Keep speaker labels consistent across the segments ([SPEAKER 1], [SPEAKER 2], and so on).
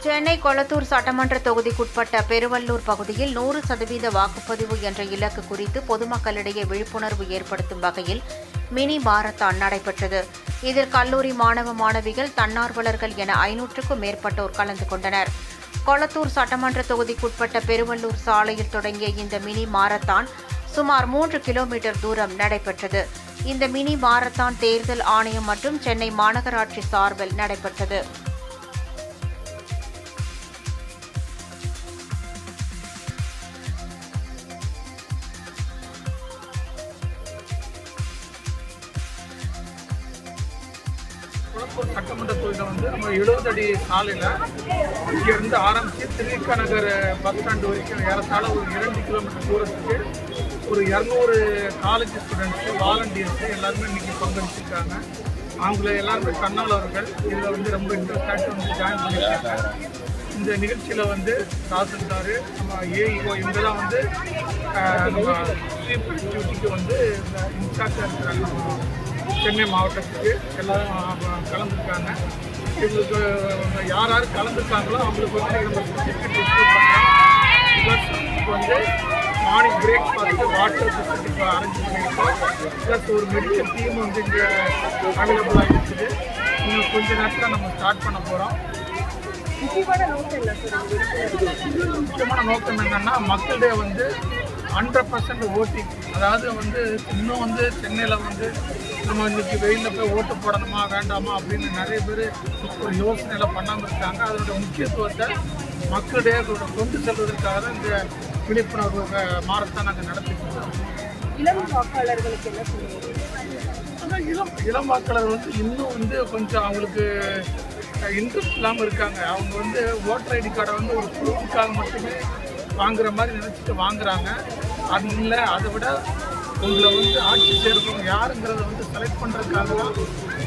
[SPEAKER 1] சென்னை கொளத்தூர் சட்டமன்ற தொகுதிக்குட்பட்ட பெருவள்ளூர் பகுதியில் 100% வாக்குப்பதிவு என்ற இலக்கு குறித்து பொதுமக்களிடையே விழிப்புணர்வு ஏற்படுத்தும் வகையில் மினி மாரத்தான் நடைபெற்றது. இதில் கல்லூரி மாணவ மாணவிகள், தன்னார்வலர்கள் என 500க்கும் மேற்பட்டோர் கலந்து கொண்டனர். கொளத்தூர் சட்டமன்ற தொகுதிக்குட்பட்ட பெருவள்ளூர் சாலையில் தொடங்கிய இந்த மினி மாரத்தான் சுமார் 3 கிலோமீட்டர் தூரம் நடைபெற்றது. இந்த மினி மாரத்தான் தேர்தல் ஆணையம் மற்றும் சென்னை மாநகராட்சி சார்பில் நடைபெற்றது.
[SPEAKER 2] கொளத்தூர் சட்டமன்ற தொகுதியில் நம்ம 70 அடி சாலையில் இங்கேருந்து ஆரம்பித்து திருவிக நகர் பஸ் ஸ்டாண்டு வரைக்கும் ஏறத்தாழ ஒரு 2 கிலோமீட்டர் தூரத்துக்கு ஒரு 200 காலேஜ் ஸ்டூடெண்ட்ஸு, வாலண்டியர்ஸு எல்லாருமே இன்றைக்கி பங்களிச்சிருக்காங்க. அவங்கள எல்லாருமே தன்னார்வலர்கள் இதில் ரொம்ப இன்ட்ரெஸ்டாக ஜாயின் பண்ணியிருக்காங்க. இந்த நிகழ்ச்சியில் தாசில்தார், நம்ம ஏஇஓ இவங்கெல்லாம் நம்ம சீஃப் டியூட்டிக்கு இன்சார்ஜாக இருக்கிறாங்க. சென்னை மாவட்டத்துக்கு எல்லாரும் கலந்துருக்காங்க. இவங்களுக்கு யார் யார் கலந்துருக்காங்களோ அவங்களுக்கு நம்ம சர்டிஃபிகேட் இஷ்யூ பண்ணுறோம். Plus morning breakfast water facility arrange பண்ணியிருக்கோம். ப்ளஸ் ஒரு மெடிக்கல் டீம் இங்கே அவைலபிளாக இருக்குது. இன்னும் கொஞ்ச நேரத்தில் நம்ம ஸ்டார்ட் பண்ண போகிறோம். முக்கியமான நோக்கம் என்னென்னா மக்களிடையே 100% ஓட்டிங், அதாவது இன்னும் சென்னையில் நம்ம இன்றைக்கி வெயிலில் போய் ஓட்டு போடணுமா வேண்டாமா அப்படின்னு நிறைய பேர் ஒரு யோசனையில் பண்ணாமல் இருக்காங்க. அதோட முக்கியத்துவத்தை மக்களிடையே கொண்டு செல்வதற்காக தான் இந்த விழிப்புணர்வு மாரத்தான் நாங்கள் நடத்திட்டு.
[SPEAKER 3] இளம் வாக்காளர்களுக்கு என்ன சொல்லுவோம்?
[SPEAKER 2] ஆனால் இளம் வாக்காளர் இன்னும் கொஞ்சம் அவங்களுக்கு இன்ட்ரெஸ்ட் இல்லாமல் இருக்காங்க. அவங்க ஓட்டர் ஐடி கார்டை ஒரு ப்ரூஃபுக்காக மட்டுமே வாங்குற மாதிரி நினச்சிட்டு வாங்குறாங்க. அது இல்லை, அதை விட உங்களை ஆட்சி சேர்க்கணும் யாருங்கிறத செலக்ட் பண்ணுறதுக்காக தான்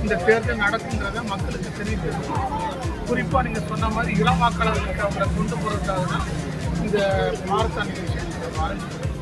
[SPEAKER 2] இந்த தேர்தல் நடக்குங்கிறத மக்களுக்கு தெரிவிக்கிறது. குறிப்பாக நீங்கள் சொன்ன மாதிரி இளம் வாக்காளர்களுக்கு அவங்களை கொண்டு போகிறதுக்காக தான் இந்த மாரத்தான் நிகழ்ச்சி ஆரம்பிச்சிருக்கோம்.